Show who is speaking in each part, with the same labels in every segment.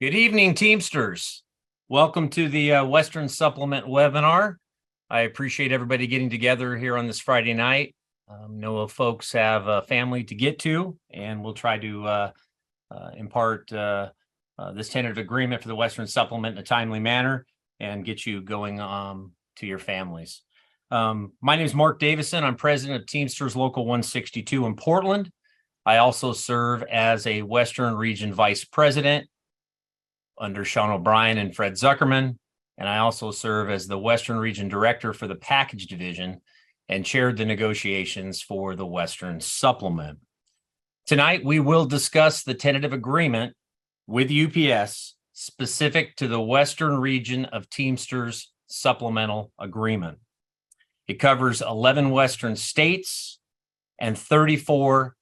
Speaker 1: Good evening, Teamsters. Welcome to the Western Supplement webinar. I appreciate everybody getting together here on this Friday night. Know folks have a family to get to, and we'll try to impart this tentative agreement for the Western Supplement in a timely manner and get you going to your families. My name is Mark Davison. I'm president of Teamsters Local 162 in Portland. I also serve as a Western Region Vice President under Sean O'Brien and Fred Zuckerman, and I also serve as the Western Region Director for the Package Division and chaired the negotiations for the Western Supplement. Tonight, we will discuss the tentative agreement with UPS specific to the Western Region of Teamsters Supplemental Agreement. It covers 11 Western states and 34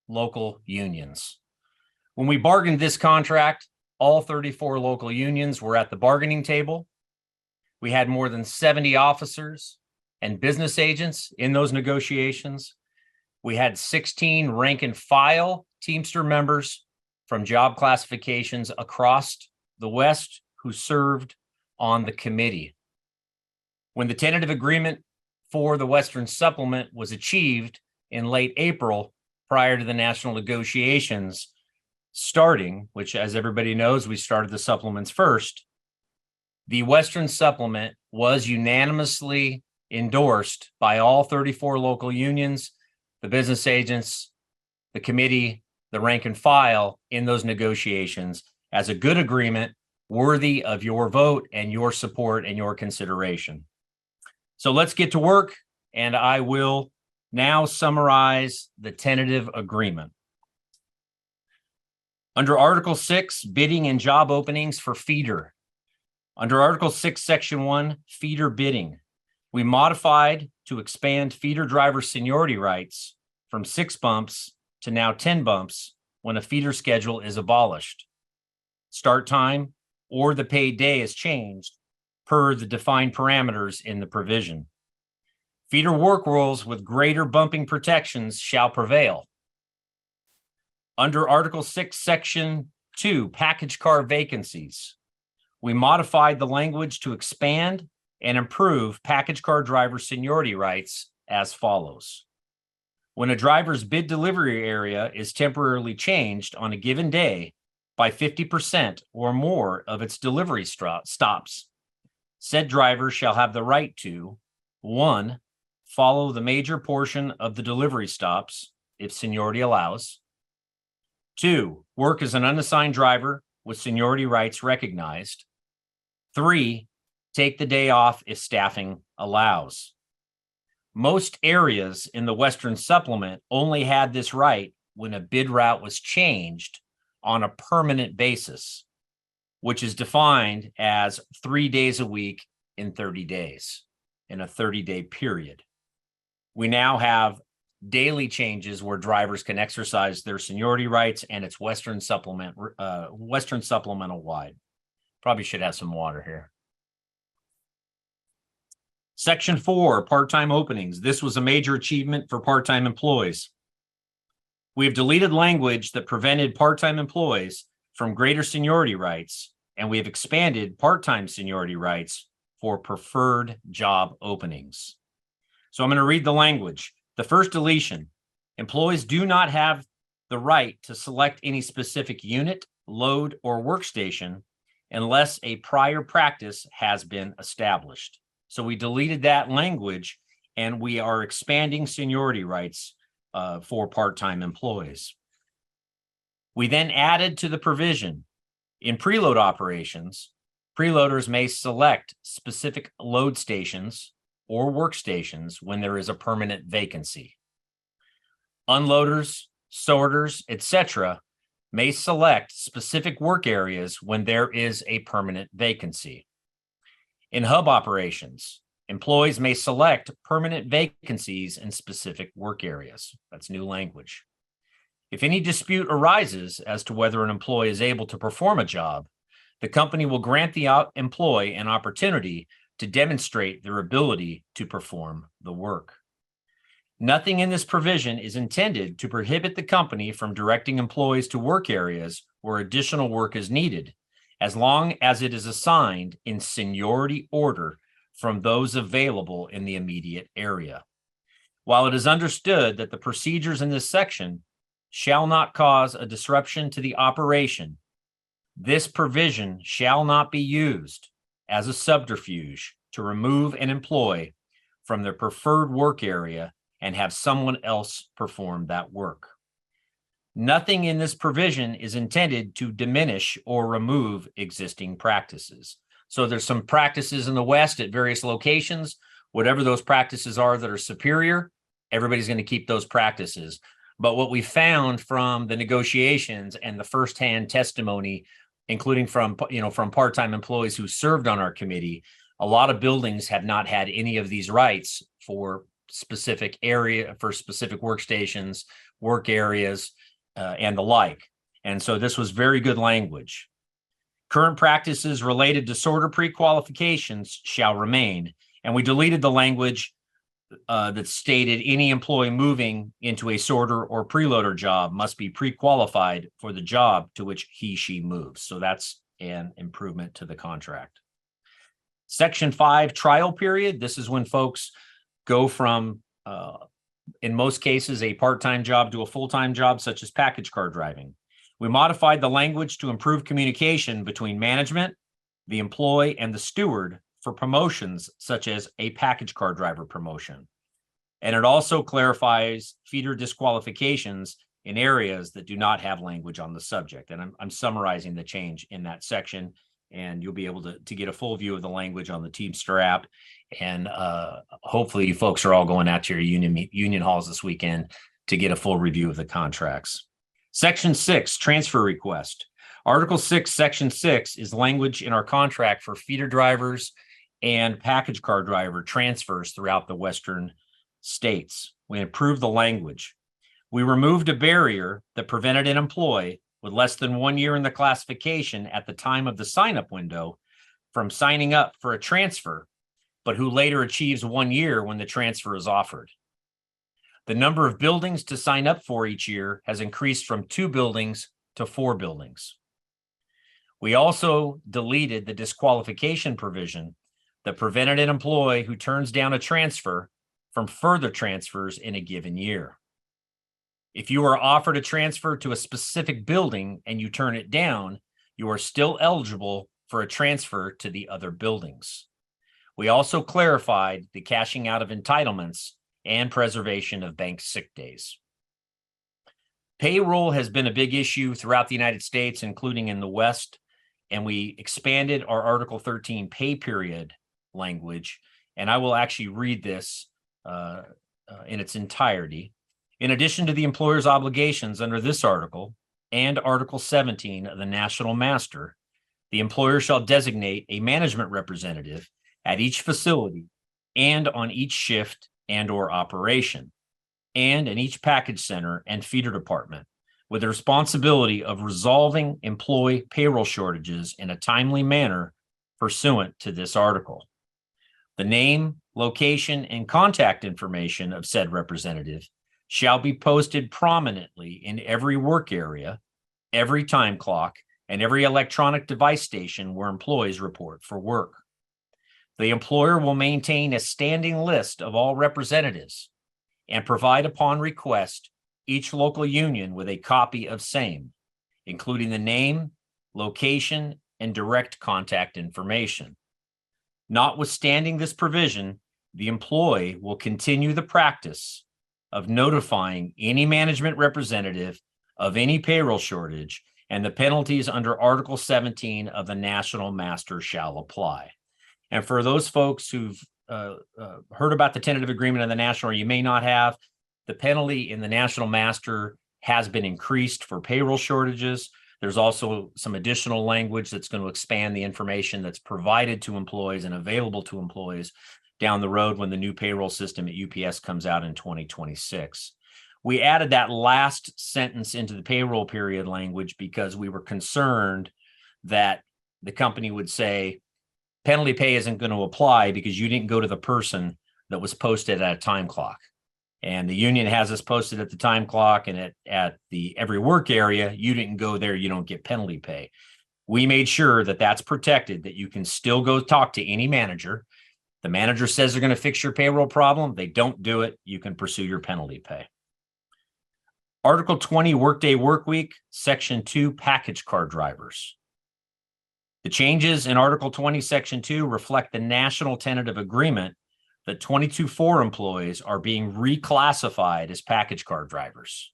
Speaker 1: local unions. When we bargained this contract, all 34 local unions were at the bargaining table. We had more than 70 officers and business agents in those negotiations. We had 16 rank and file Teamster members from job classifications across the West who served on the committee. When the tentative agreement for the Western Supplement was achieved in late April, prior to the national negotiations starting, which, as everybody knows, we started the supplements first, the Western Supplement was unanimously endorsed by all 34 local unions, the business agents, the committee, the rank and file in those negotiations as a good agreement worthy of your vote and your support and your consideration. So let's get to work, and I will now summarize the tentative agreement. Under Article 6, bidding and job openings for feeder. Under Article 6, Section 1, feeder bidding, we modified to expand feeder driver seniority rights from 6 bumps to now 10 bumps when a feeder schedule is abolished. Start time or the paid day is changed per the defined parameters in the provision. Feeder work rules with greater bumping protections shall prevail. Under Article 6, Section 2, package car vacancies, we modified the language to expand and improve package car driver seniority rights as follows. When a driver's bid delivery area is temporarily changed on a given day by 50% or more of its delivery stops, said driver shall have the right to 1. Follow the major portion of the delivery stops if seniority allows. 2. Work as an unassigned driver with seniority rights recognized. 3. Take the day off if staffing allows. Most areas in the Western Supplement only had this right when a bid route was changed on a permanent basis, which is defined as 3 days a week in 30 days, in a 30-day period. We now have daily changes where drivers can exercise their seniority rights, and it's Western Supplemental wide. Probably should have some water here. Section 4, part-time openings. This was a major achievement for part-time employees. We have deleted language that prevented part-time employees from greater seniority rights, and we have expanded part-time seniority rights for preferred job openings. So I'm going to read the language. The first deletion, employees do not have the right to select any specific unit, load, or workstation unless a prior practice has been established. So we deleted that language, and we are expanding seniority rights for part-time employees. We then added to the provision, in preload operations, preloaders may select specific load stations or workstations when there is a permanent vacancy. Unloaders, sorters, etc. may select specific work areas when there is a permanent vacancy. In hub operations, employees may select permanent vacancies in specific work areas. That's new language. If any dispute arises as to whether an employee is able to perform a job, the company will grant the employee an opportunity to demonstrate their ability to perform the work. Nothing in this provision is intended to prohibit the company from directing employees to work areas where additional work is needed, as long as it is assigned in seniority order from those available in the immediate area. While it is understood that the procedures in this section shall not cause a disruption to the operation, this provision shall not be used as a subterfuge to remove an employee from their preferred work area and have someone else perform that work. Nothing in this provision is intended to diminish or remove existing practices. So there's some practices in the West at various locations. Whatever those practices are that are superior, everybody's going to keep those practices. But what we found from the negotiations and the firsthand testimony, including from part-time employees who served on our committee, a lot of buildings have not had any of these rights for specific workstations, work areas, and the like. And so this was very good language. Current practices related to sorter pre-qualifications shall remain. And we deleted the language that stated any employee moving into a sorter or preloader job must be pre-qualified for the job to which she moves. So that's an improvement to the contract. Section 5, trial period. This is when folks go from, in most cases, a part-time job to a full-time job, such as package car driving. We modified the language to improve communication between management, the employee, and the steward for promotions, such as a package car driver promotion. And it also clarifies feeder disqualifications in areas that do not have language on the subject. And I'm summarizing the change in that section, and you'll be able to get a full view of the language on the Teamster app. And hopefully you folks are all going out to your union halls this weekend to get a full review of the contracts. Section 6, transfer request. Article 6, Section 6 is language in our contract for feeder drivers and package car driver transfers throughout the Western states. We improved the language. We removed a barrier that prevented an employee with less than 1 year in the classification at the time of the sign-up window from signing up for a transfer, but who later achieves 1 year when the transfer is offered. The number of buildings to sign up for each year has increased from 2 buildings to 4 buildings. We also deleted the disqualification provision that prevented an employee who turns down a transfer from further transfers in a given year. If you are offered a transfer to a specific building and you turn it down, you are still eligible for a transfer to the other buildings. We also clarified the cashing out of entitlements and preservation of bank sick days. Payroll has been a big issue throughout the United States, including in the West, and we expanded our Article 13 pay period language, and I will actually read this in its entirety. In addition to the employer's obligations under this article and Article 17 of the National Master, the employer shall designate a management representative at each facility and on each shift and or operation, and in each package center and feeder department, with the responsibility of resolving employee payroll shortages in a timely manner pursuant to this article. The name, location, and contact information of said representative shall be posted prominently in every work area, every time clock, and every electronic device station where employees report for work. The employer will maintain a standing list of all representatives and provide upon request each local union with a copy of same, including the name, location, and direct contact information. Notwithstanding this provision, the employee will continue the practice of notifying any management representative of any payroll shortage, and the penalties under Article 17 of the National Master shall apply. And for those folks who've heard about the tentative agreement of the National, or you may not have, the penalty in the National Master has been increased for payroll shortages. There's also some additional language that's going to expand the information that's provided to employees and available to employees down the road when the new payroll system at UPS comes out in 2026. We added that last sentence into the payroll period language because we were concerned that the company would say penalty pay isn't going to apply because you didn't go to the person that was posted at a time clock. And the union has us posted at the time clock and at the every work area. You didn't go there, you don't get penalty pay. We made sure that that's protected, that you can still go talk to any manager. The manager says they're going to fix your payroll problem. They don't do it. You can pursue your penalty pay. Article 20, Workday Workweek, Section 2, package car drivers. The changes in Article 20, Section 2 reflect the national tentative agreement that 22-4 employees are being reclassified as package car drivers.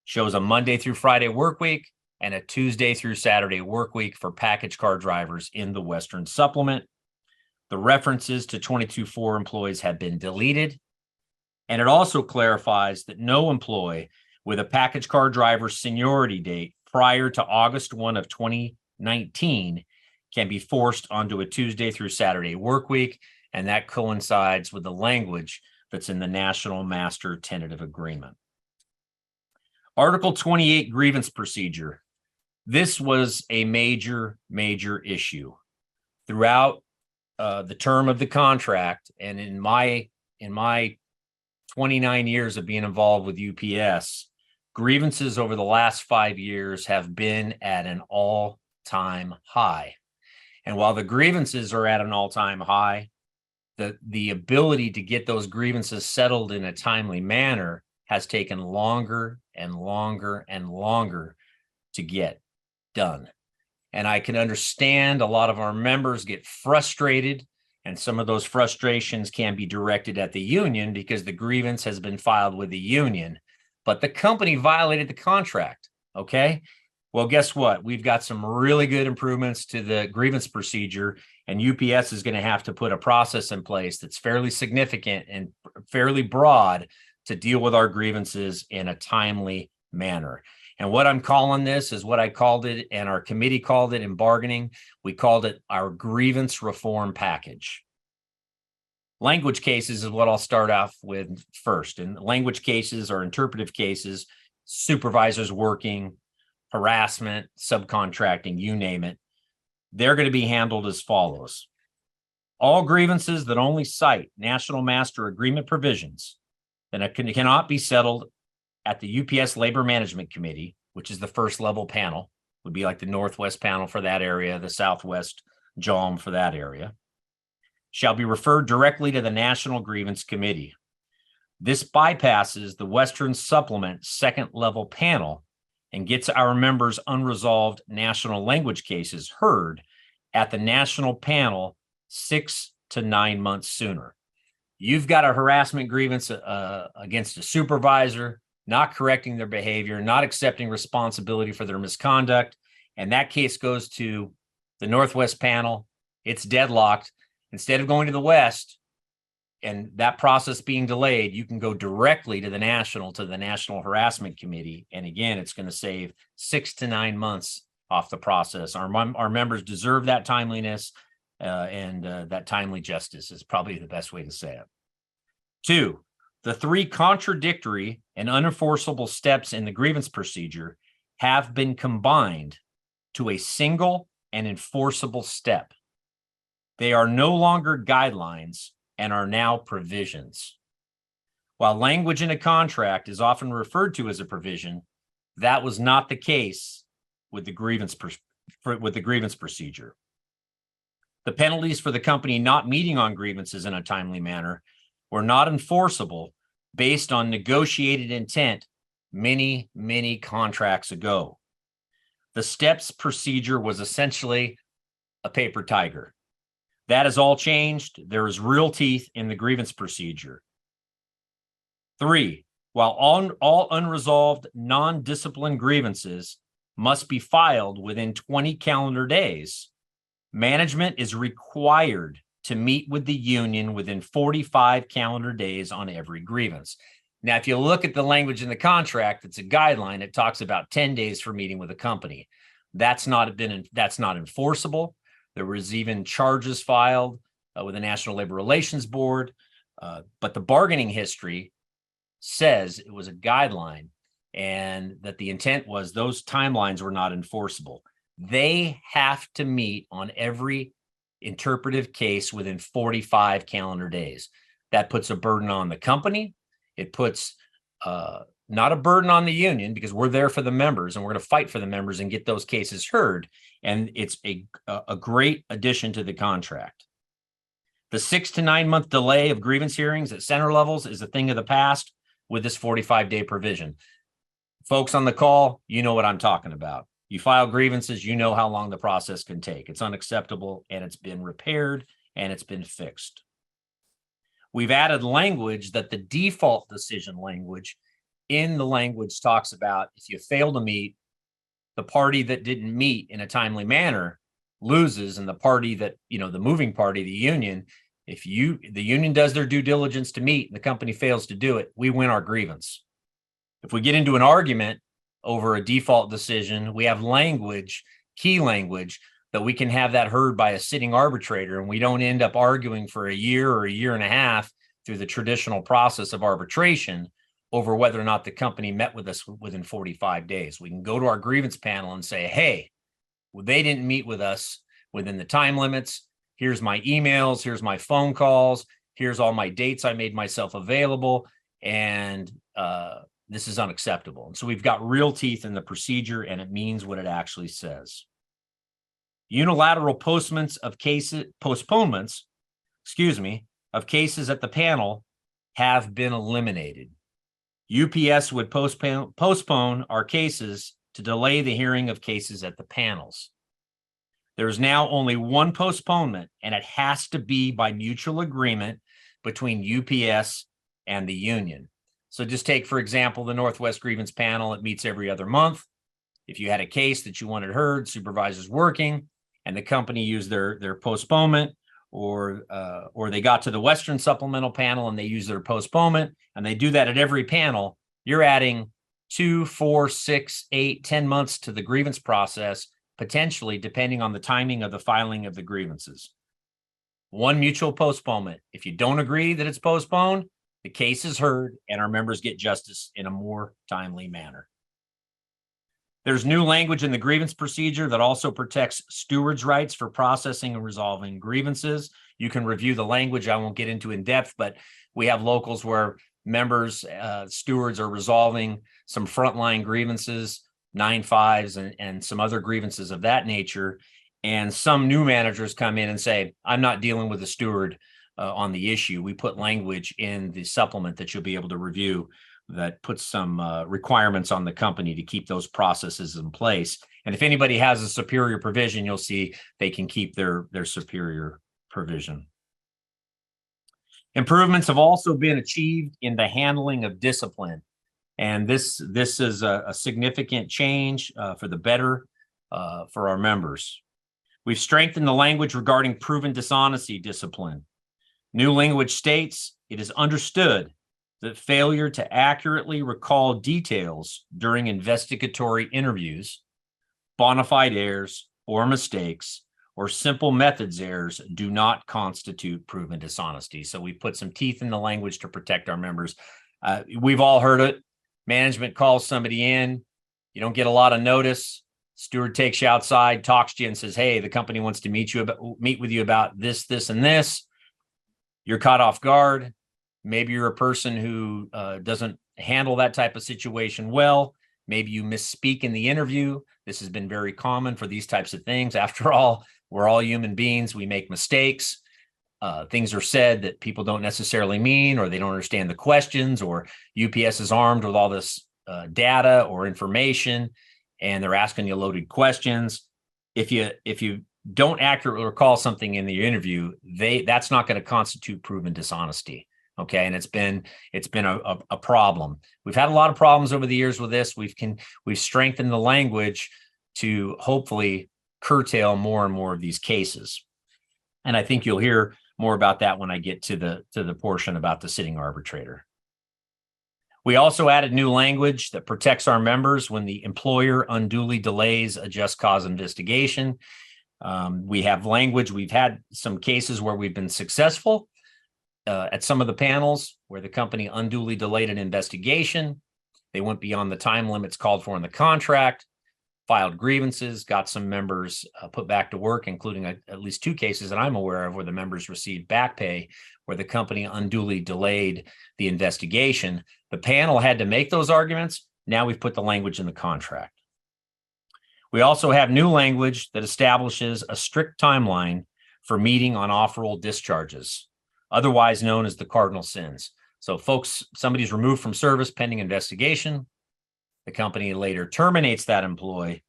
Speaker 1: Shows a Monday through Friday work week and a Tuesday through Saturday work week for package car drivers in the Western Supplement. The references to 22-4 employees have been deleted. And it also clarifies that no employee with a package car driver seniority date prior to August 1 of 2019 can be forced onto a Tuesday through Saturday work week. And that coincides with the language that's in the National Master Tentative Agreement. Article 28, grievance procedure. This was a major issue throughout the term of the contract. And in my 29 years of being involved with UPS, grievances over the last 5 years have been at an all-time high. And while the grievances are at an all-time high, the ability to get those grievances settled in a timely manner has taken longer and longer and longer to get done. And I can understand a lot of our members get frustrated, and some of those frustrations can be directed at the union because the grievance has been filed with the union, but the company violated the contract, okay? Well, guess what? We've got some really good improvements to the grievance procedure, and UPS is going to have to put a process in place that's fairly significant and fairly broad to deal with our grievances in a timely manner. And what I'm calling this is what I called it, and our committee called it in bargaining. We called it our grievance reform package. Language cases is what I'll start off with first. And language cases are interpretive cases, supervisors working, harassment, subcontracting, you name it. They're going to be handled as follows. All grievances that only cite National Master Agreement provisions that cannot be settled at the UPS Labor Management Committee, which is the first level panel, would be like the Northwest panel for that area, the Southwest JOM for that area, shall be referred directly to the National Grievance Committee. This bypasses the Western Supplement second level panel and gets our members' unresolved national language cases heard at the national panel 6 to 9 months sooner. You've got a harassment grievance against a supervisor, not correcting their behavior, not accepting responsibility for their misconduct, and that case goes to the Northwest panel. It's deadlocked. Instead of going to the West and that process being delayed, you can go directly to the National Harassment Committee. And again, it's going to save 6 to 9 months off the process. Our members deserve that timeliness, and that timely justice is probably the best way to say it. 2, the 3 contradictory and unenforceable steps in the grievance procedure have been combined to a single and enforceable step. They are no longer guidelines and are now provisions. While language in a contract is often referred to as a provision, that was not the case with the grievance procedure. The penalties for the company not meeting on grievances in a timely manner were not enforceable based on negotiated intent many contracts ago. The steps procedure was essentially a paper tiger. That has all changed. There is real teeth in the grievance procedure. 3, while all unresolved non-disciplined grievances must be filed within 20 calendar days, management is required to meet with the union within 45 calendar days on every grievance. Now, if you look at the language in the contract, it's a guideline. It talks about 10 days for meeting with a company. That's not enforceable. There was even charges filed with the National Labor Relations Board, but the bargaining history says it was a guideline and that the intent was those timelines were not enforceable. They have to meet on every interpretive case within 45 calendar days. That puts a burden on the company. It puts not a burden on the union, because we're there for the members and we're going to fight for the members and get those cases heard. And it's a great addition to the contract. The 6 to 9 month delay of grievance hearings at center levels is a thing of the past with this 45-day provision. Folks on the call, you know what I'm talking about. You file grievances, you know how long the process can take. It's unacceptable, and it's been repaired and it's been fixed. We've added language that the default decision language in the language talks about if you fail to meet, the party that didn't meet in a timely manner loses, and the party that, the moving party, the union, the union does their due diligence to meet and the company fails to do it, we win our grievance. If we get into an argument over a default decision, we have language, key language, that we can have that heard by a sitting arbitrator, and we don't end up arguing for a year or a year and a half through the traditional process of arbitration over whether or not the company met with us within 45 days. We can go to our grievance panel and say, hey, well, they didn't meet with us within the time limits. Here's my emails, here's my phone calls, here's all my dates I made myself available, and this is unacceptable. And so we've got real teeth in the procedure, and it means what it actually says. Unilateral postponements of cases at the panel have been eliminated. UPS would postpone our cases to delay the hearing of cases at the panels. There's now only one postponement, and it has to be by mutual agreement between UPS and the union. So just take, for example, the Northwest Grievance Panel. It meets every other month. If you had a case that you wanted heard, supervisors working, and the company used their postponement, or they got to the Western Supplemental Panel and they use their postponement, and they do that at every panel, you're adding 2, 4, 6, 8, 10 months to the grievance process, potentially, depending on the timing of the filing of the grievances. One mutual postponement. If you don't agree that it's postponed, the case is heard and our members get justice in a more timely manner. There's new language in the grievance procedure that also protects stewards' rights for processing and resolving grievances. You can review the language. I won't get into in depth, but we have locals where members, stewards are resolving some frontline grievances, 9-5s, and some other grievances of that nature. And some new managers come in and say, I'm not dealing with a steward on the issue. We put language in the supplement that you'll be able to review that puts some requirements on the company to keep those processes in place. And if anybody has a superior provision, you'll see they can keep their superior provision. Improvements have also been achieved in the handling of discipline. And this is a significant change for the better for our members. We've strengthened the language regarding proven dishonesty discipline. New language states it is understood that failure to accurately recall details during investigatory interviews, bona fide errors or mistakes, or simple methods errors do not constitute proven dishonesty. So we put some teeth in the language to protect our members. We've all heard it. Management calls somebody in. You don't get a lot of notice. Steward takes you outside, talks to you, and says, hey, the company wants to meet with you about this, this, and this. You're caught off guard. Maybe you're a person who doesn't handle that type of situation well. Maybe you misspeak in the interview. This has been very common for these types of things. After all, we're all human beings. We make mistakes. Things are said that people don't necessarily mean, or they don't understand the questions, or UPS is armed with all this data or information, and they're asking you loaded questions. If you don't accurately recall something in the interview, that's not going to constitute proven dishonesty. Okay, and it's been a problem. We've had a lot of problems over the years with this. We've strengthened the language to hopefully curtail more and more of these cases. And I think you'll hear more about that when I get to the portion about the sitting arbitrator. We also added new language that protects our members when the employer unduly delays a just cause investigation. We have language. We've had some cases where we've been successful at some of the panels where the company unduly delayed an investigation. They went beyond the time limits called for in the contract. filed grievances, got some members put back to work, including at least 2 cases that I'm aware of where the members received back pay, where the company unduly delayed the investigation. The panel had to make those arguments. Now we've put the language in the contract. We also have new language that establishes a strict timeline for meeting on off-roll discharges, otherwise known as the cardinal sins. So folks, somebody's removed from service pending investigation. The company later terminates that employee.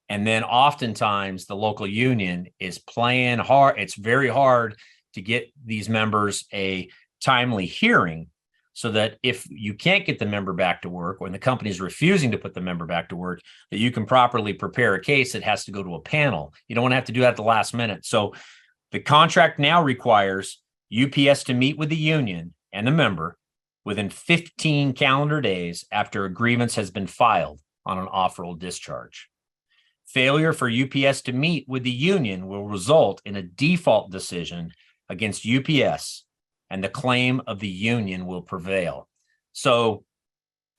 Speaker 1: And then oftentimes the local union is playing hard. It's very hard to get these members a timely hearing, so that if you can't get the member back to work, or the company is refusing to put the member back to work, that you can properly prepare a case that has to go to a panel. You don't want to have to do that at the last minute. So the contract now requires UPS to meet with the union and the member within 15 calendar days after a grievance has been filed on an off-roll discharge. Failure for UPS to meet with the union will result in a default decision against UPS, and the claim of the union will prevail. So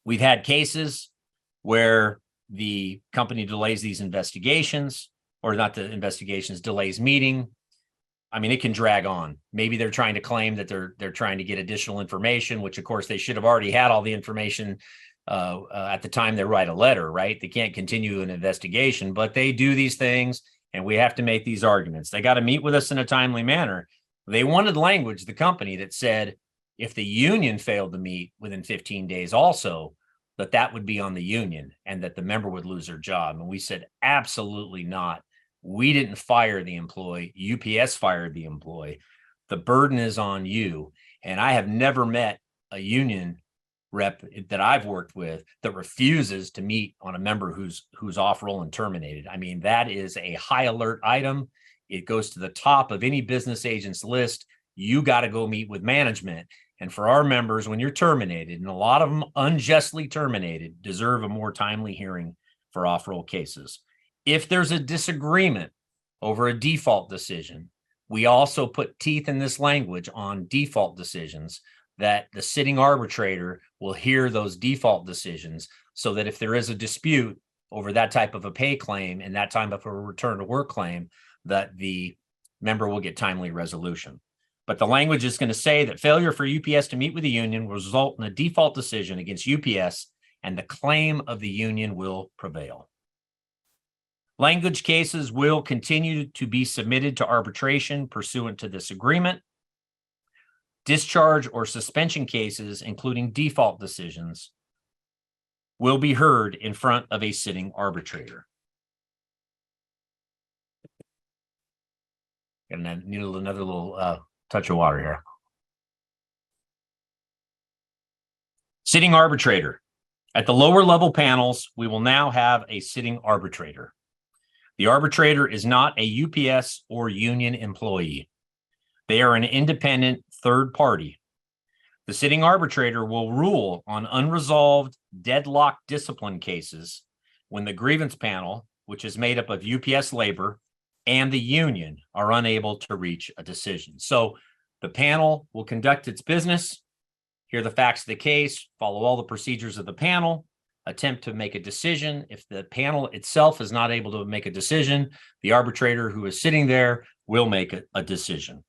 Speaker 1: we've had cases where the company delays these investigations, or not the investigations, delays meeting. I mean, it can drag on. Maybe they're trying to claim that they're trying to get additional information, which of course they should have already had all the information at the time they write a letter, right? They can't continue an investigation, but they do these things, and we have to make these arguments. They got to meet with us in a timely manner. They wanted language, the company, that said if the union failed to meet within 15 days also, that would be on the union and that the member would lose their job. And we said, absolutely not. We didn't fire the employee. UPS fired the employee. The burden is on you. And I have never met a union rep that I've worked with that refuses to meet on a member who's off roll and terminated. I mean, that is a high alert item. It goes to the top of any business agent's list. You got to go meet with management. And for our members, when you're terminated, and a lot of them unjustly terminated, deserve a more timely hearing for off-roll cases. If there's a disagreement over a default decision, we also put teeth in this language on default decisions, that the sitting arbitrator will hear those default decisions, so that if there is a dispute over that type of a pay claim and that type of a return to work claim, that the member will get timely resolution. But the language is going to say that failure for UPS to meet with the union will result in a default decision against UPS, and the claim of the union will prevail. Language cases will continue to be submitted to arbitration pursuant to this agreement. Discharge or suspension cases, including default decisions, will be heard in front of a sitting arbitrator. And then need another little touch of water here. Sitting arbitrator. At the lower level panels, we will now have a sitting arbitrator. The arbitrator is not a UPS or union employee. They are an independent third party. The sitting arbitrator will rule on unresolved deadlock discipline cases when the grievance panel, which is made up of UPS labor and the union, are unable to reach a decision. So the panel will conduct its business, hear the facts of the case, follow all the procedures of the panel, attempt to make a decision. If the panel itself is not able to make a decision, the arbitrator who is sitting there will make a decision.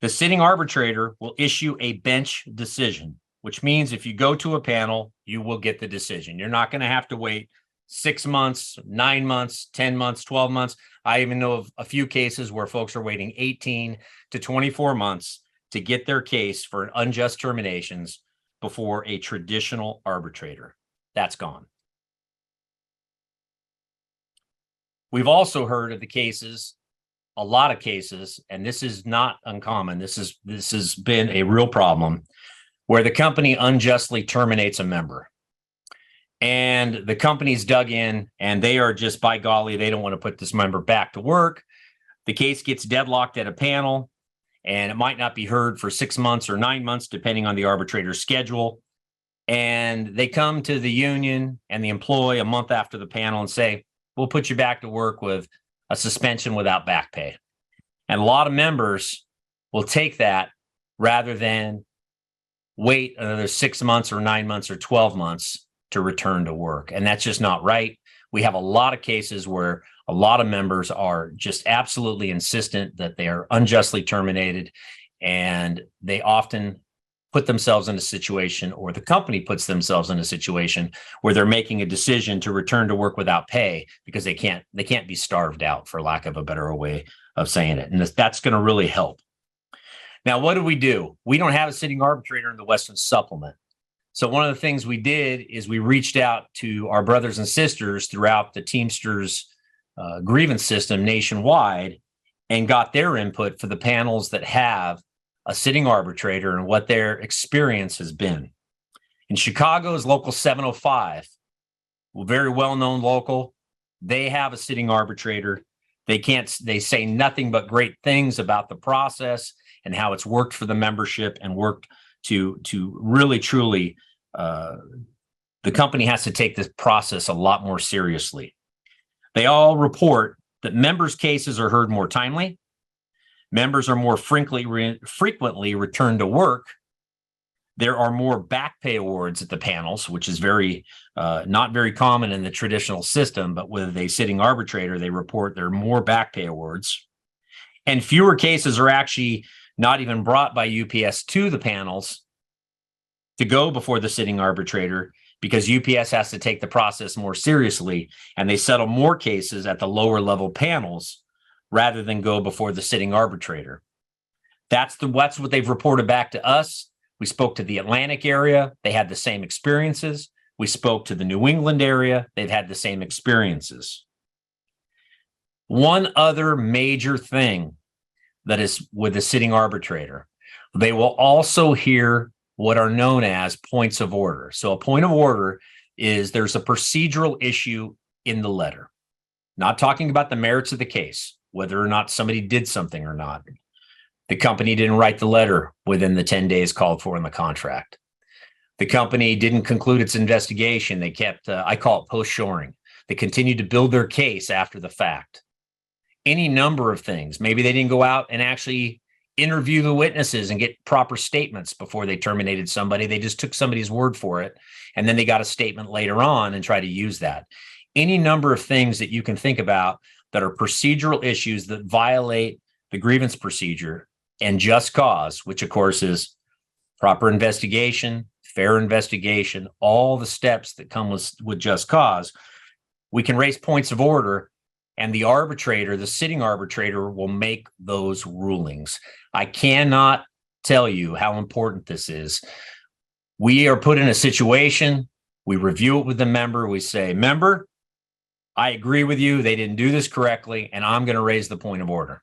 Speaker 1: The sitting arbitrator will issue a bench decision, which means if you go to a panel, you will get the decision. You're not going to have to wait 6 months, 9 months, 10 months, 12 months. I even know of a few cases where folks are waiting 18 to 24 months to get their case for unjust terminations before a traditional arbitrator. That's gone. We've also heard of the cases, a lot of cases, and this is not uncommon. This has been a real problem, where the company unjustly terminates a member. And the company's dug in, and they are just, by golly, they don't want to put this member back to work. The case gets deadlocked at a panel, and it might not be heard for 6 months or 9 months, depending on the arbitrator's schedule. And they come to the union and the employee a month after the panel and say, we'll put you back to work with a suspension without back pay. And a lot of members will take that rather than wait another 6 months or 9 months or 12 months to return to work. And that's just not right. We have a lot of cases where a lot of members are just absolutely insistent that they are unjustly terminated, and they often put themselves in a situation, or the company puts themselves in a situation where they're making a decision to return to work without pay because they can't be starved out, for lack of a better way of saying it. And that's going to really help. Now, what do? We don't have a sitting arbitrator in the Western Supplement. So one of the things we did is we reached out to our brothers and sisters throughout the Teamsters grievance system nationwide and got their input for the panels that have a sitting arbitrator and what their experience has been. In Chicago's Local 705, a very well-known local, they have a sitting arbitrator. They say nothing but great things about the process and how it's worked for the membership and worked to really, truly, the company has to take this process a lot more seriously. They all report that members' cases are heard more timely. Members are more frequently returned to work. There are more back pay awards at the panels, which is not very common in the traditional system, but with a sitting arbitrator, they report there are more back pay awards. And fewer cases are actually not even brought by UPS to the panels to go before the sitting arbitrator, because UPS has to take the process more seriously, and they settle more cases at the lower level panels rather than go before the sitting arbitrator. That's what they've reported back to us. We spoke to the Atlantic area. They had the same experiences. We spoke to the New England area. They've had the same experiences. One other major thing that is with the sitting arbitrator, they will also hear what are known as points of order. So a point of order is there's a procedural issue in the letter, not talking about the merits of the case, whether or not somebody did something or not. The company didn't write the letter within the 10 days called for in the contract. The company didn't conclude its investigation. They kept, I call it post-shoring. They continued to build their case after the fact. Any number of things. Maybe they didn't go out and actually interview the witnesses and get proper statements before they terminated somebody. They just took somebody's word for it, and then they got a statement later on and try to use that. Any number of things that you can think about that are procedural issues that violate the grievance procedure and just cause, which of course is proper investigation, fair investigation, all the steps that come with just cause. We can raise points of order, and the arbitrator, the sitting arbitrator, will make those rulings. I cannot tell you how important this is. We are put in a situation, we review it with the member, we say, member, I agree with you, they didn't do this correctly, and I'm going to raise the point of order.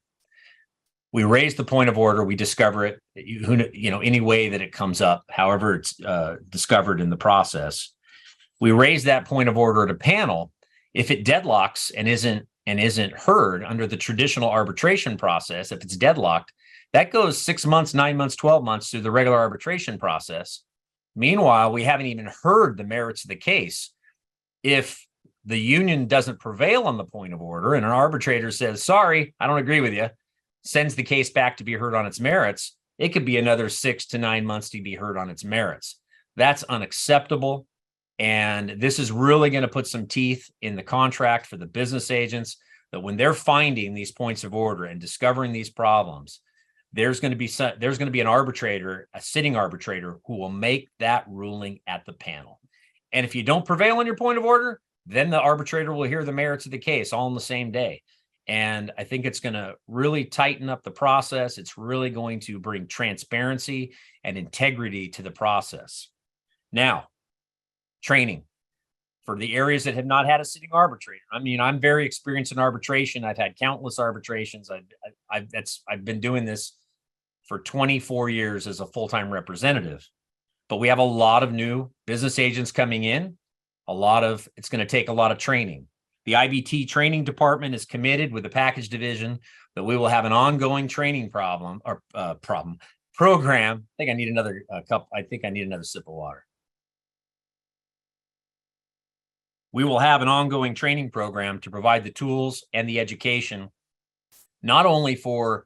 Speaker 1: We raise the point of order, we discover it, any way that it comes up, however it's discovered in the process. We raise that point of order at a panel. If it deadlocks and isn't heard under the traditional arbitration process, if it's deadlocked, that goes 6 months, 9 months, 12 months through the regular arbitration process. Meanwhile, we haven't even heard the merits of the case. If the union doesn't prevail on the point of order and an arbitrator says, sorry, I don't agree with you, sends the case back to be heard on its merits, it could be another 6 to 9 months to be heard on its merits. That's unacceptable. And this is really going to put some teeth in the contract for the business agents, that when they're finding these points of order and discovering these problems, there's going to be an arbitrator, a sitting arbitrator, who will make that ruling at the panel. And if you don't prevail on your point of order, then the arbitrator will hear the merits of the case all in the same day. And I think it's going to really tighten up the process. It's really going to bring transparency and integrity to the process. Now, training for the areas that have not had a sitting arbitrator. I mean, I'm very experienced in arbitration. I've had countless arbitrations. I've been doing this for 24 years as a full-time representative. But we have a lot of new business agents coming in. It's going to take a lot of training. The IBT training department is committed with the package division that we will have an ongoing training program. I think I need another cup. I think I need another sip of water. We will have an ongoing training program to provide the tools and the education, not only for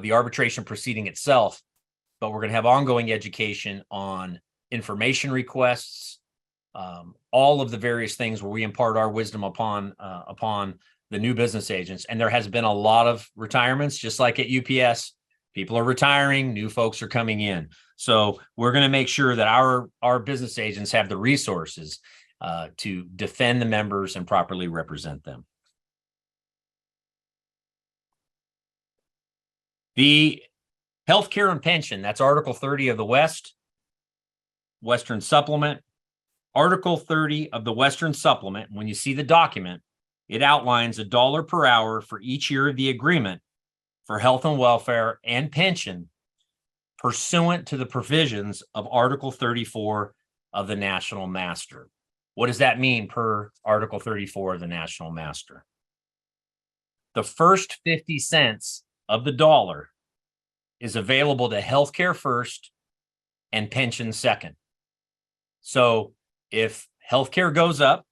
Speaker 1: the arbitration proceeding itself, but we're going to have ongoing education on information requests, all of the various things where we impart our wisdom upon the new business agents. And there has been a lot of retirements, just like at UPS. People are retiring, new folks are coming in. So we're going to make sure that our business agents have the resources to defend the members and properly represent them. The healthcare and pension, that's Article 30 of the Western Supplement. Article 30 of the Western Supplement, when you see the document, it outlines $1 per hour for each year of the agreement for health and welfare and pension pursuant to the provisions of Article 34 of the National Master. What does that mean per Article 34 of the National Master? The first 50 cents of the dollar is available to healthcare first and pension second. So if healthcare goes up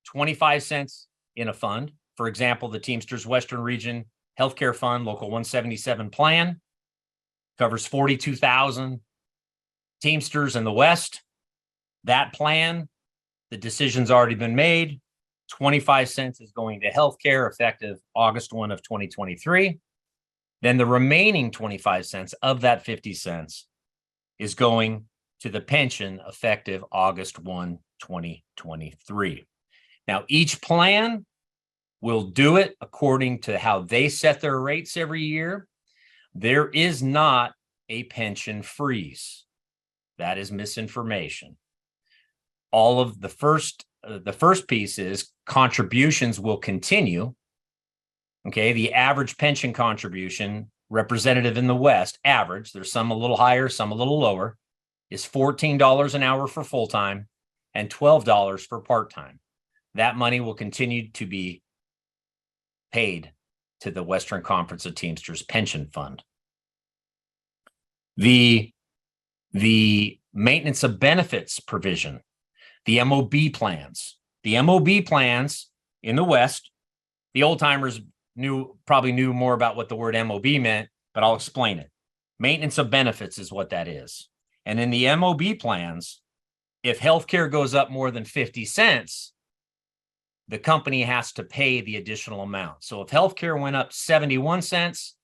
Speaker 1: 25 cents in a fund, for example, the Teamsters Western Region Healthcare Fund, Local 177 plan, covers 42,000 Teamsters in the West. That plan, the decision's already been made. 25 cents is going to healthcare effective August 1 of 2023. Then the remaining 25 cents of that 50 cents is going to the pension effective August 1, 2023. Now, each plan will do it according to how they set their rates every year. There is not a pension freeze. That is misinformation. All of the first piece is contributions will continue. Okay, the average pension contribution representative in the West, average, there's some a little higher, some a little lower, is $14 an hour for full-time and $12 for part-time. That money will continue to be paid to the Western Conference of Teamsters Pension Fund. The maintenance of benefits provision, the MOB plans. The MOB plans in the West, the old timers probably knew more about what the word MOB meant, but I'll explain it. Maintenance of benefits is what that is. And in the MOB plans, if healthcare goes up more than 50 cents, the company has to pay the additional amount. So if healthcare went up 71 cents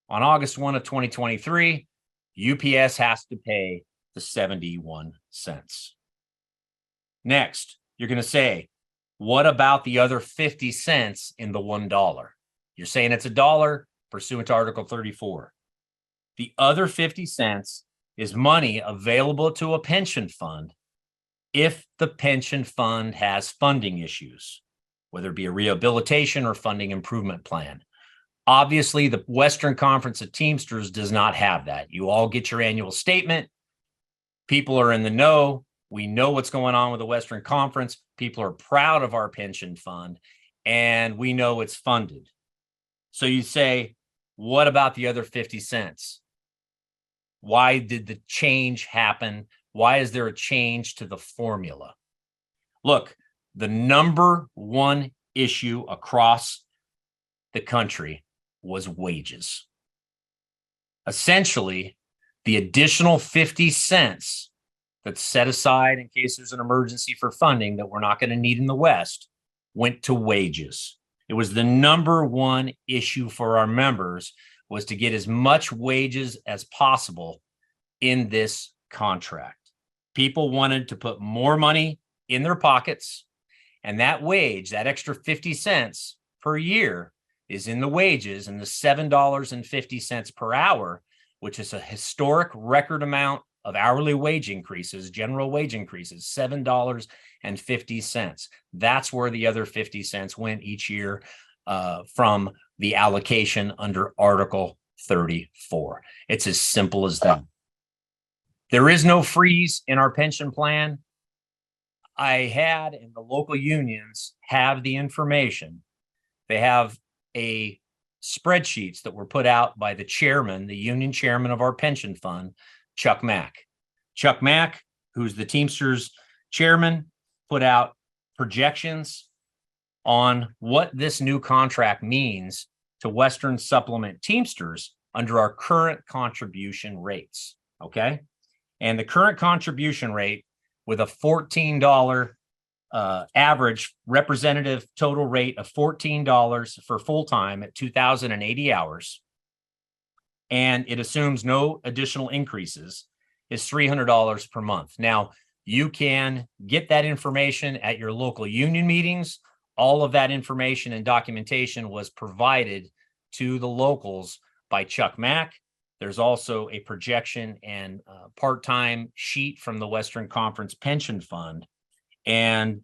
Speaker 1: on August 1 of 2023, UPS has to pay the 71 cents. Next, you're going to say, what about the other 50 cents in the $1? You're saying it's $1 pursuant to Article 34. The other 50 cents is money available to a pension fund if the pension fund has funding issues, whether it be a rehabilitation or funding improvement plan. Obviously, the Western Conference of Teamsters does not have that. You all get your annual statement. People are in the know. We know what's going on with the Western Conference. People are proud of our pension fund, and we know it's funded. So you say, what about the other 50 cents? Why did the change happen? Why is there a change to the formula? Look, the number one issue across the country was wages. Essentially, the additional 50 cents that's set aside in case there's an emergency for funding that we're not going to need in the West went to wages. It was the number one issue for our members, was to get as much wages as possible in this contract. People wanted to put more money in their pockets, and that wage, that extra 50 cents per year, is in the wages, and the $7.50 per hour, which is a historic record amount of hourly wage increases, general wage increases, $7.50. That's where the other 50 cents went each year from the allocation under Article 34. It's as simple as that. There is no freeze in our pension plan. I had, and the local unions have the information. They have a spreadsheets that were put out by the chairman, the union chairman of our pension fund, Chuck Mack. Chuck Mack, who's the Teamsters chairman, put out projections on what this new contract means to Western Supplement Teamsters under our current contribution rates, okay? And the current contribution rate with a $14 average representative total rate of $14 for full-time at 2,080 hours, and it assumes no additional increases, is $300 per month. Now, you can get that information at your local union meetings. All of that information and documentation was provided to the locals by Chuck Mack. There's also a projection and part-time sheet from the Western Conference Pension Fund. And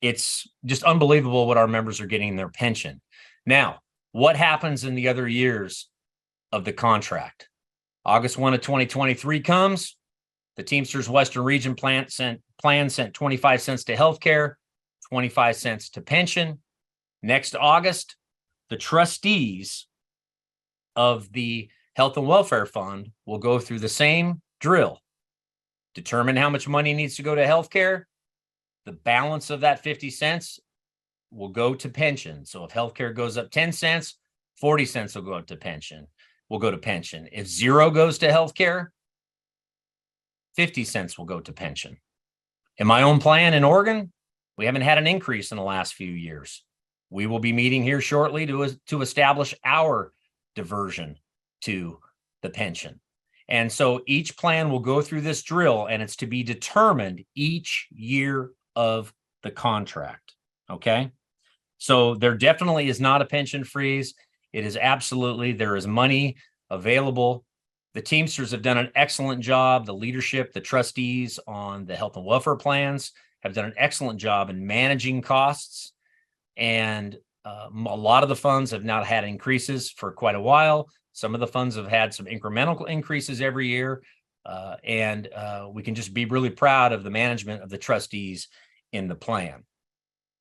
Speaker 1: it's just unbelievable what our members are getting in their pension. Now, what happens in the other years of the contract? August 1 of 2023 comes. The Teamsters Western Region plan sent 25 cents to healthcare, 25 cents to pension. Next August, the trustees of the Health and Welfare Fund will go through the same drill, determine how much money needs to go to healthcare. The balance of that 50 cents will go to pension. So if healthcare goes up 10 cents, 40 cents will go up to pension. Will go to pension. If zero goes to healthcare, 50 cents will go to pension. In my own plan in Oregon, we haven't had an increase in the last few years. We will be meeting here shortly to establish our diversion to the pension. And so each plan will go through this drill, and it's to be determined each year of the contract. Okay. So there definitely is not a pension freeze. It is absolutely, there is money available. The Teamsters have done an excellent job. The leadership, the trustees on the health and welfare plans have done an excellent job in managing costs. And a lot of the funds have not had increases for quite a while. Some of the funds have had some incremental increases every year. And we can just be really proud of the management of the trustees in the plan.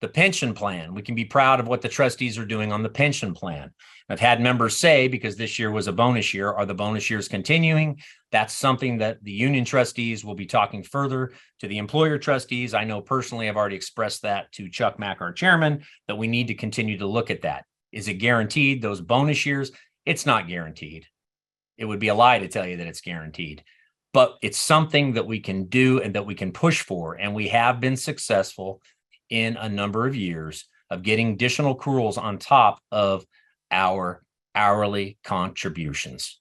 Speaker 1: The pension plan, we can be proud of what the trustees are doing on the pension plan. I've had members say, because this year was a bonus year, are the bonus years continuing? That's something that the union trustees will be talking further to the employer trustees. I know personally, I've already expressed that to Chuck Mack, our chairman, that we need to continue to look at that. Is it guaranteed, those bonus years? It's not guaranteed. It would be a lie to tell you that it's guaranteed, but it's something that we can do and that we can push for. And we have been successful in a number of years of getting additional accruals on top of our hourly contributions.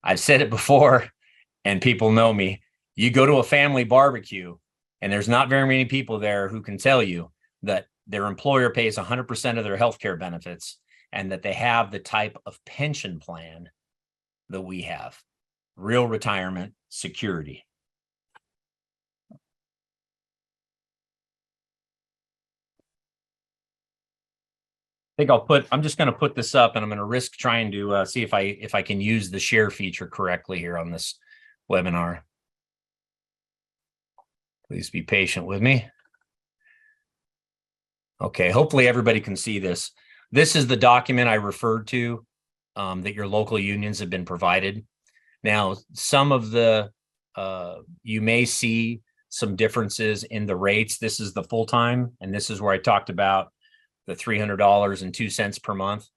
Speaker 1: I've said it before, and people know me. You go to a family barbecue, and there's not very many people there who can tell you that their employer pays 100% of their healthcare benefits and that they have the type of pension plan that we have. Real retirement security. I think I'm just going to put this up, and I'm going to risk trying to see if I can use the share feature correctly here on this webinar. Please be patient with me. Okay, hopefully everybody can see this. This is the document I referred to that your local unions have been provided. Now, some of the, you may see some differences in the rates. This is the full-time, and this is where I talked about the $300.02 per month.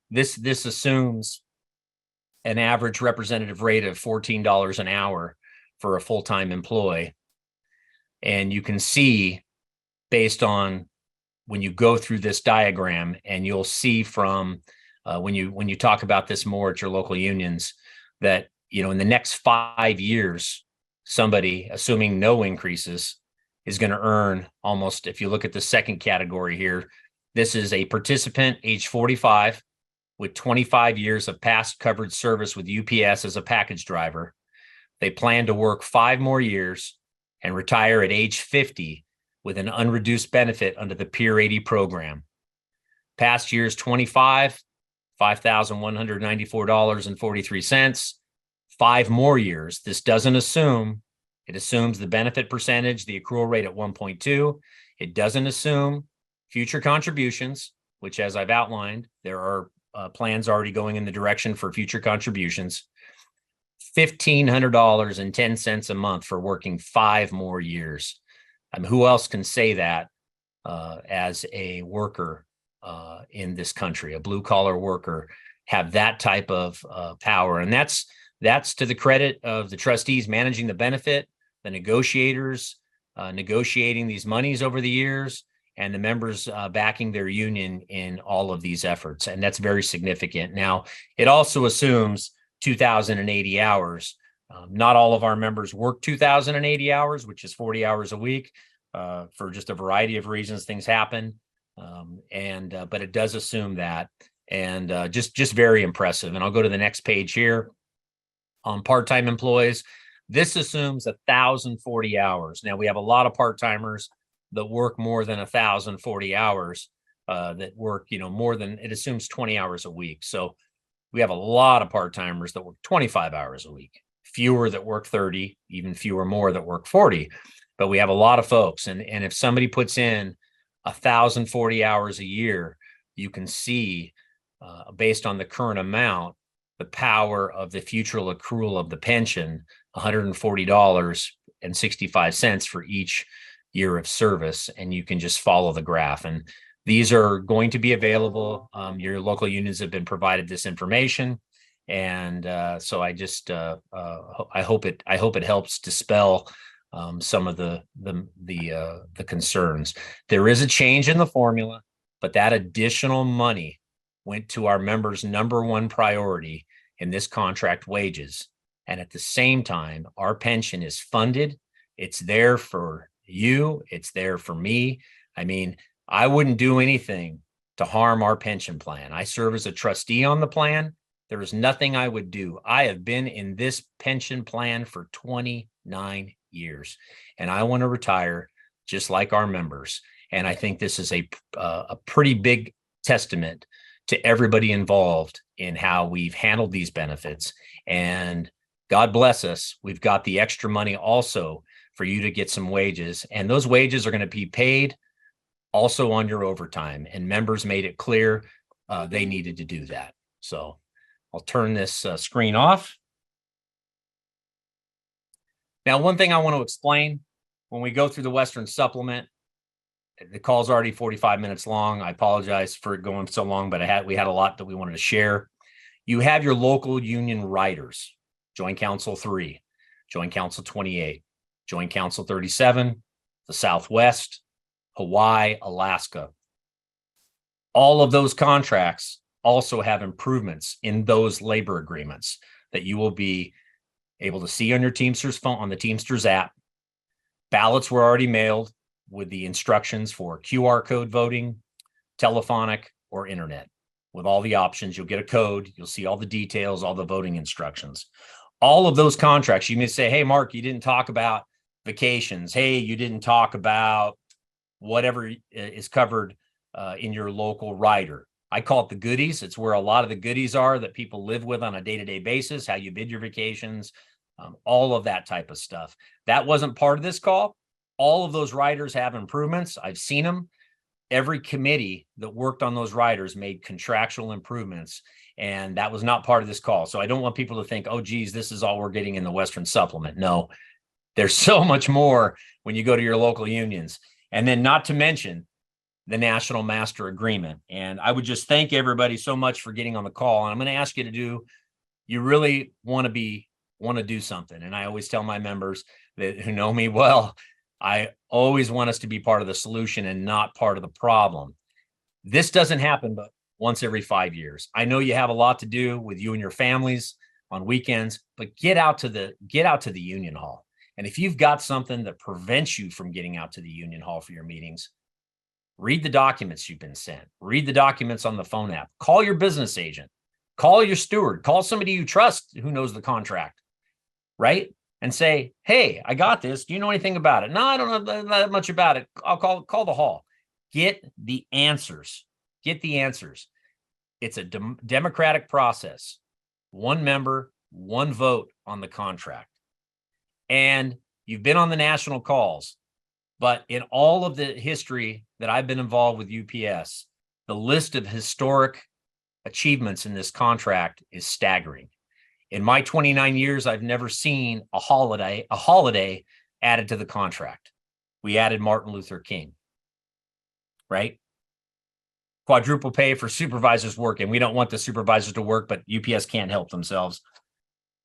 Speaker 1: This assumes an average representative rate of $14 an hour for a full-time employee. And you can see based on when you go through this diagram, and you'll see from when you talk about this more at your local unions, that in the next 5 years, somebody, assuming no increases, is going to earn almost, if you look at the second category here, this is a participant age 45 with 25 years of past covered service with UPS as a package driver. They plan to work 5 more years and retire at age 50 with an unreduced benefit under the Peer 80 program. Past years 25, $5,194.43. 5 more years. This doesn't assume, it assumes the benefit percentage, the accrual rate at 1.2. It doesn't assume future contributions, which, as I've outlined, there are plans already going in the direction for future contributions. $1,500.10 a month for working 5 more years. Who else can say that as a worker in this country, a blue collar worker, have that type of power? And that's to the credit of the trustees managing the benefit, the negotiators negotiating these monies over the years, and the members backing their union in all of these efforts. And that's very significant. Now, it also assumes 2,080 hours. Not all of our members work 2,080 hours, which is 40 hours a week. For just a variety of reasons, things happen. But it does assume that, and just very impressive. And I'll go to the next page here on part-time employees. This assumes 1,040 hours. Now, we have a lot of part-timers that work more than 1,040 hours, that work, more than, it assumes 20 hours a week. So we have a lot of part-timers that work 25 hours a week, fewer that work 30, even fewer more that work 40. But we have a lot of folks. And if somebody puts in 1,040 hours a year, you can see, based on the current amount, the power of the future accrual of the pension, $140.65 for each year of service. And you can just follow the graph. And these are going to be available. Your local unions have been provided this information. And so I just, I hope it helps dispel some of the concerns. There is a change in the formula, but that additional money went to our members' number one priority in this contract, wages. And at the same time, our pension is funded. It's there for you. It's there for me. I mean, I wouldn't do anything to harm our pension plan. I serve as a trustee on the plan. There is nothing I would do. I have been in this pension plan for 29 years, and I want to retire just like our members. And I think this is a pretty big testament to everybody involved in how we've handled these benefits. And God bless us, we've got the extra money also for you to get some wages. And those wages are going to be paid also on your overtime. And members made it clear they needed to do that. So I'll turn this screen off. Now, one thing I want to explain, when we go through the Western Supplement, the call's already 45 minutes long. I apologize for it going so long, but we had a lot that we wanted to share. You have your local union riders, Joint Council 3, Joint Council 28, Joint Council 37, the Southwest, Hawaii, Alaska. All of those contracts also have improvements in those labor agreements that you will be able to see on your Teamsters phone, on the Teamsters app. Ballots were already mailed with the instructions for QR code voting, telephonic, or internet. With all the options, you'll get a code, you'll see all the details, all the voting instructions. All of those contracts, you may say, hey, Mark, you didn't talk about vacations. Hey, you didn't talk about whatever is covered in your local rider. I call it the goodies. It's where a lot of the goodies are that people live with on a day-to-day basis, how you bid your vacations, all of that type of stuff. That wasn't part of this call. All of those riders have improvements. I've seen them. Every committee that worked on those riders made contractual improvements, and that was not part of this call. So I don't want people to think, oh, geez, this is all we're getting in the Western Supplement. No, there's so much more when you go to your local unions. And then not to mention the National Master Agreement. And I would just thank everybody so much for getting on the call. And I'm going to ask you to do, you really want to do something. And I always tell my members who know me well, I always want us to be part of the solution and not part of the problem. This doesn't happen but once every 5 years. I know you have a lot to do with you and your families on weekends, but get out to the union hall. And if you've got something that prevents you from getting out to the union hall for your meetings, read the documents you've been sent. Read the documents on the phone app. Call your business agent. Call your steward. Call somebody you trust who knows the contract, right? And say, hey, I got this. Do you know anything about it? No, I don't know that much about it. I'll call the hall. Get the answers. Get the answers. It's a democratic process. One member, one vote on the contract. And you've been on the national calls, but in all of the history that I've been involved with UPS, the list of historic achievements in this contract is staggering. In my 29 years, I've never seen a holiday added to the contract. We added Martin Luther King, right? Quadruple pay for supervisors working. We don't want the supervisors to work, but UPS can't help themselves.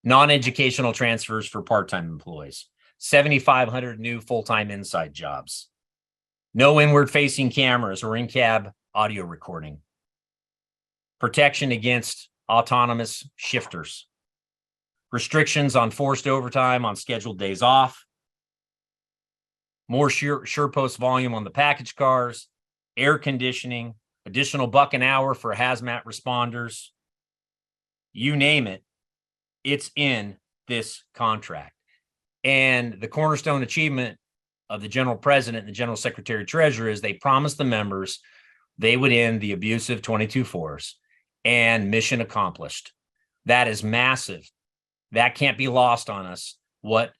Speaker 1: Non-educational transfers for part-time employees. 7,500 new full-time inside jobs. No inward-facing cameras or in-cab audio recording. Protection against autonomous shifters. Restrictions on forced overtime on scheduled days off. More sure post volume on the package cars. Air conditioning. Additional $1 an hour for hazmat responders. You name it, it's in this contract. And the cornerstone achievement of the general president and the general secretary treasurer is they promised the members they would end the abusive 22-4s, and mission accomplished. That is massive. That can't be lost on us, what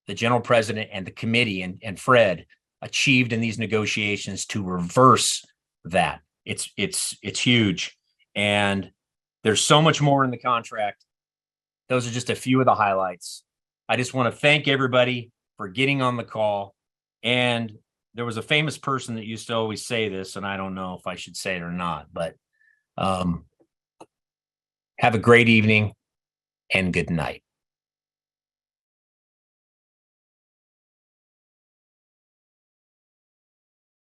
Speaker 1: the general president and the committee and Fred achieved in these negotiations to reverse that. It's huge. And there's so much more in the contract. Those are just a few of the highlights. I just want to thank everybody for getting on the call. And there was a famous person that used to always say this, and I don't know if I should say it or not, but have a great evening and good night.